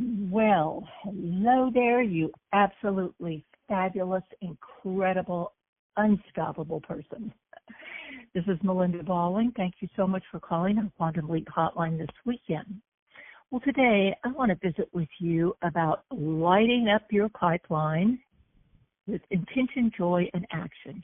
Well, hello there, you absolutely fabulous, incredible, unstoppable person. This is Melinda Balling. Thank you so much for calling our Quantum Leap Hotline this weekend. Well, today I want to visit with you about lighting up your pipeline with intention, joy, and action.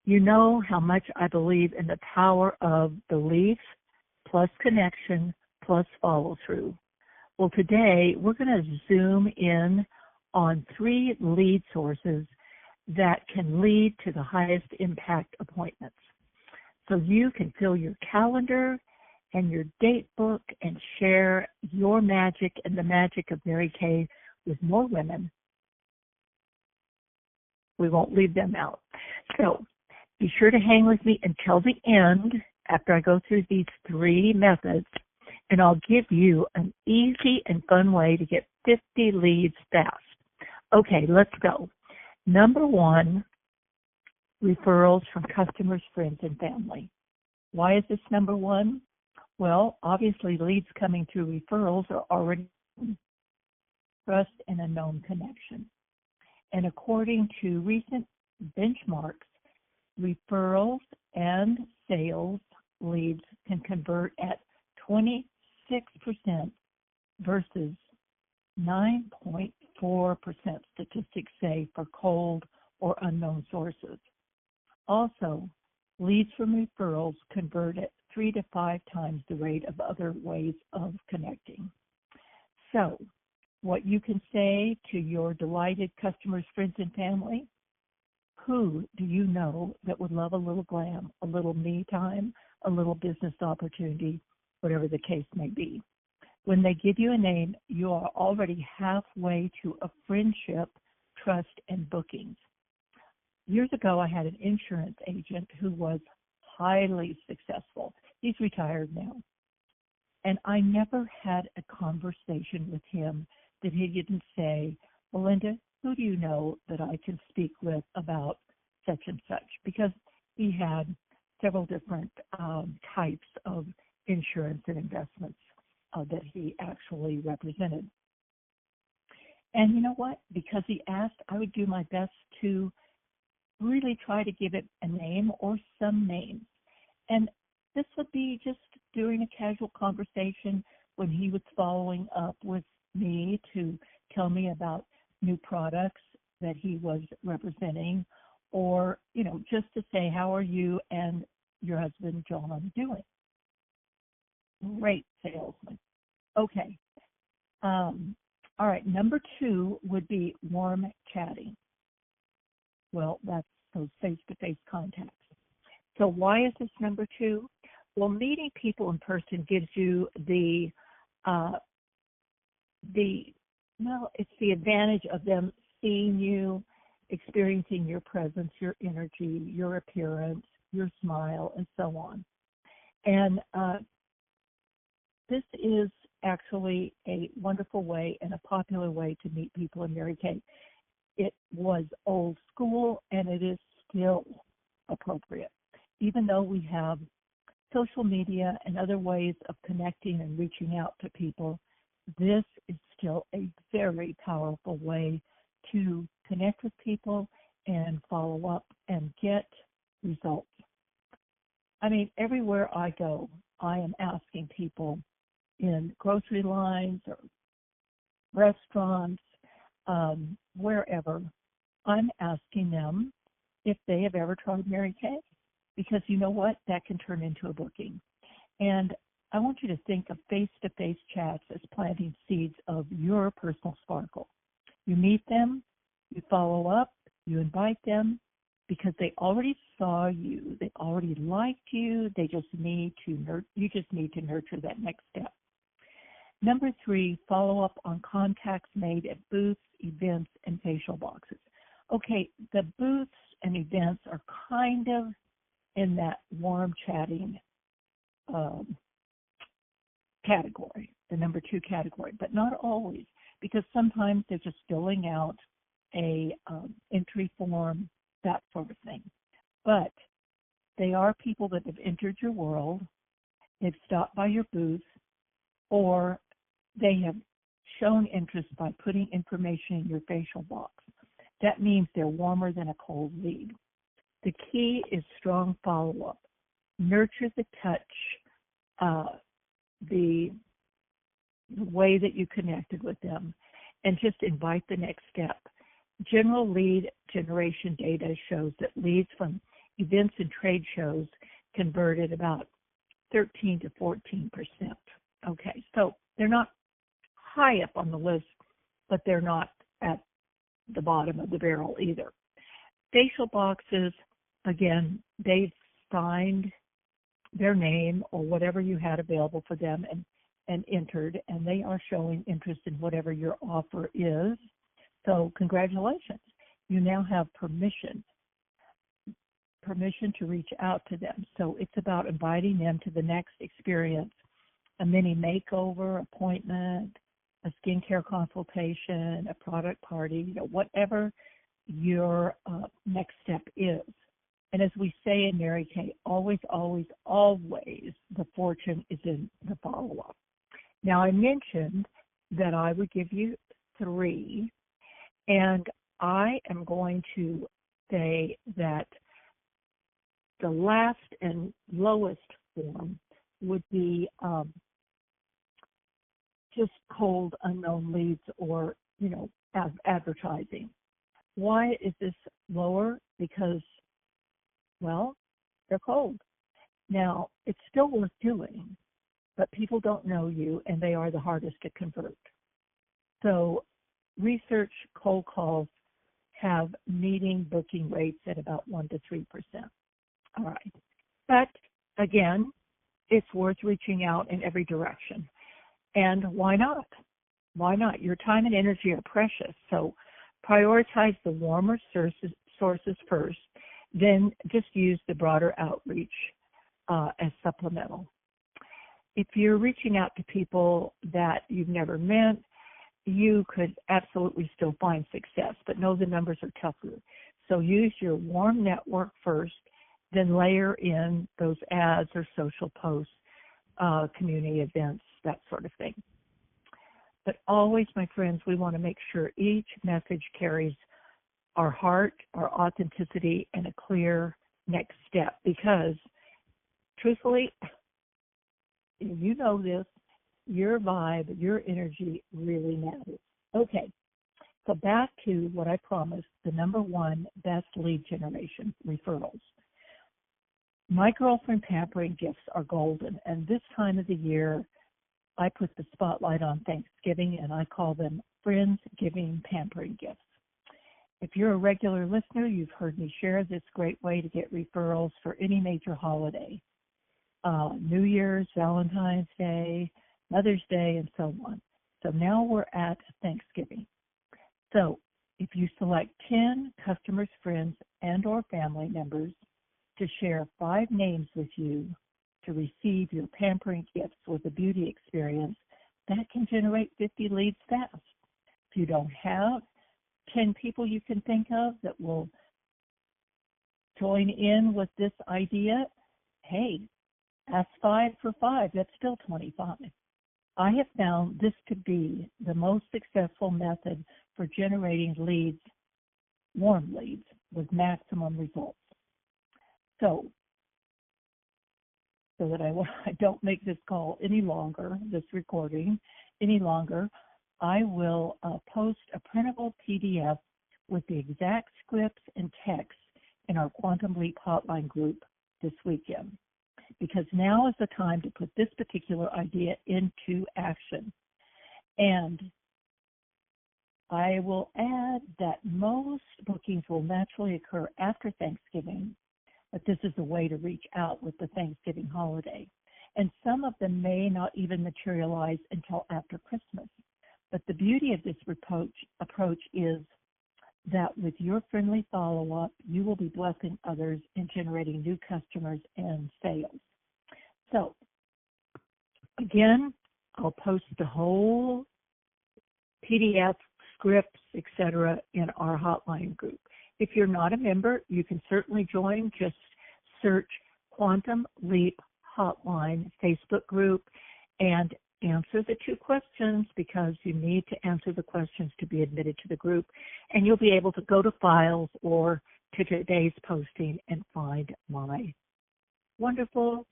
You know how much I believe in the power of belief plus connection plus follow through. Well, today we're going to zoom in on 3 lead sources that can lead to the highest impact appointments. So you can fill your calendar and your date book and share your magic and the magic of Mary Kay with more women. We won't leave them out. So be sure to hang with me until the end after I go through these 3 methods, and I'll give you an easy and fun way to get 50 leads fast. Okay, let's go. Number 1, referrals from customers, friends, and family. Why is this number 1? Well, obviously leads coming through referrals are already trust and a known connection. And according to recent benchmarks, referrals and sales leads can convert at 26% versus 9.4% statistics say for cold or unknown sources. Also, leads from referrals convert at 3 to 5 times the rate of other ways of connecting. So, what you can say to your delighted customers, friends, and family: who do you know that would love a little glam, a little me time, a little business opportunity, whatever the case may be? When they give you a name, you are already halfway to a friendship, trust, and bookings. Years ago, I had an insurance agent who was highly successful. He's retired now. And I never had a conversation with him that he didn't say, "Melinda, who do you know that I can speak with about such and such?" Because he had several different types of insurance and investments that he actually represented. And you know what? Because he asked, I would do my best to really try to give it a name or some names. And this would be just during a casual conversation when he was following up with me to tell me about new products that he was representing, or, just to say, how are you and your husband, John, doing? Great salesman. Okay. All right. Number 2 would be warm chatting. Well, that's those face-to-face contacts. So why is this number 2? Well, meeting people in person gives you it's the advantage of them seeing you, experiencing your presence, your energy, your appearance, your smile, and so on. And this is actually a wonderful way and a popular way to meet people in Mary Kay. It was old school, and it is still appropriate. Even though we have social media and other ways of connecting and reaching out to people, this is still a very powerful way to connect with people and follow up and get results. I mean, everywhere I go, I am asking people in grocery lines or restaurants, wherever, I'm asking them if they have ever tried Mary Kay. Because you know what? That can turn into a booking. And I want you to think of face-to-face chats as planting seeds of your personal sparkle. You meet them, you follow up, you invite them, because they already saw you, they already liked you, you just need to nurture that next step. Number 3, follow up on contacts made at booths, events, and facial boxes. Okay, the booths and events are kind of in that warm chatting category, the number 2 category, but not always, because sometimes they're just filling out a entry form, that sort of thing. But they are people that have entered your world, they've stopped by your booth, or they have shown interest by putting information in your facial box. That means they're warmer than a cold lead. The key is strong follow-up. Nurture the touch, the way that you connected with them, and just invite the next step. General lead generation data shows that leads from events and trade shows converted about 13 to 14%. Okay, so they're not high up on the list, but they're not at the bottom of the barrel either. Facial boxes, again, they've signed their name or whatever you had available for them and entered, and they are showing interest in whatever your offer is. So congratulations. You now have permission to reach out to them. So it's about inviting them to the next experience, a mini makeover, appointment, a skincare consultation, a product party, whatever your next step is. And as we say in Mary Kay, always, always, always, the fortune is in the follow-up. Now, I mentioned that I would give you 3, and I am going to say that the last and lowest form would be just cold, unknown leads or, advertising. Why is this lower? Because, well, they're cold. Now, it's still worth doing, but people don't know you, and they are the hardest to convert. So research cold calls have meeting booking rates at about 1 to 3%. All right. But, again, it's worth reaching out in every direction. And why not? Why not? Your time and energy are precious. So prioritize the warmer sources first, then just use the broader outreach as supplemental. If you're reaching out to people that you've never met, you could absolutely still find success, but know the numbers are tougher. So use your warm network first, then layer in those ads or social posts, community events, that sort of thing. But always, my friends, we want to make sure each message carries our heart, our authenticity, and a clear next step, because truthfully, you know this, your vibe, your energy really matters. Okay, so back to what I promised, the number 1 best lead generation, referrals. My girlfriend pampering gifts are golden, and this time of the year, I put the spotlight on Thanksgiving, and I call them Friendsgiving pampering gifts. If you're a regular listener, you've heard me share this great way to get referrals for any major holiday. New Year's, Valentine's Day, Mother's Day, and so on. So now we're at Thanksgiving. So if you select 10 customers, friends, and or family members to share 5 names with you to receive your pampering gifts with a beauty experience, that can generate 50 leads fast. If you don't have 10 people you can think of that will join in with this idea, hey, ask 5 for 5. That's still 25. I have found this to be the most successful method for generating leads, warm leads, with maximum results. So that I don't make this call any longer, this recording any longer, I will post a printable PDF with the exact scripts and text in our Quantum Leap hotline group this weekend, because now is the time to put this particular idea into action. And I will add that most bookings will naturally occur after Thanksgiving, but this is a way to reach out with the Thanksgiving holiday. And some of them may not even materialize until after Christmas. But the beauty of this approach is that with your friendly follow-up, you will be blessing others and generating new customers and sales. So, again, I'll post the whole PDF, scripts, etc. in our hotline group. If you're not a member, you can certainly join. Just search Quantum Leap Hotline Facebook group, and answer the 2 questions because you need to answer the questions to be admitted to the group. And you'll be able to go to files or to today's posting and find my wonderful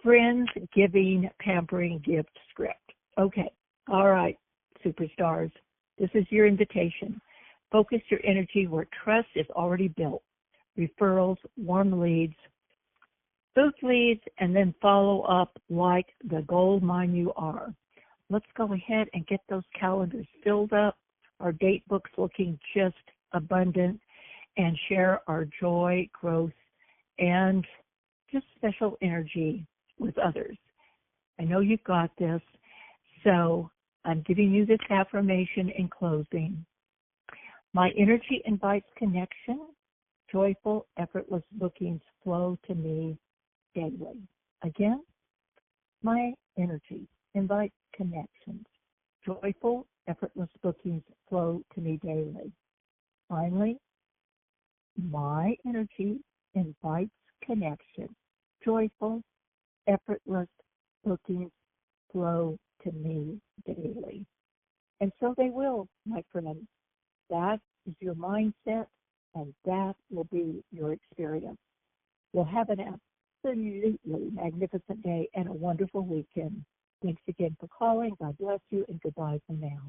Friends Giving Pampering Gift script. Okay. All right, superstars. This is your invitation. Focus your energy where trust is already built. Referrals, warm leads, those leads, and then follow up like the gold mine you are. Let's go ahead and get those calendars filled up, our date books looking just abundant, and share our joy, growth, and just special energy with others. I know you've got this, so I'm giving you this affirmation in closing. My energy invites connection. Joyful, effortless bookings flow to me daily. Again, my energy invites connections. Joyful, effortless bookings flow to me daily. Finally, my energy invites connection. Joyful, effortless bookings flow to me daily. And so they will, my friends. That is your mindset, and that will be your experience. You'll have an absolutely magnificent day and a wonderful weekend. Thanks again for calling. God bless you, and goodbye for now.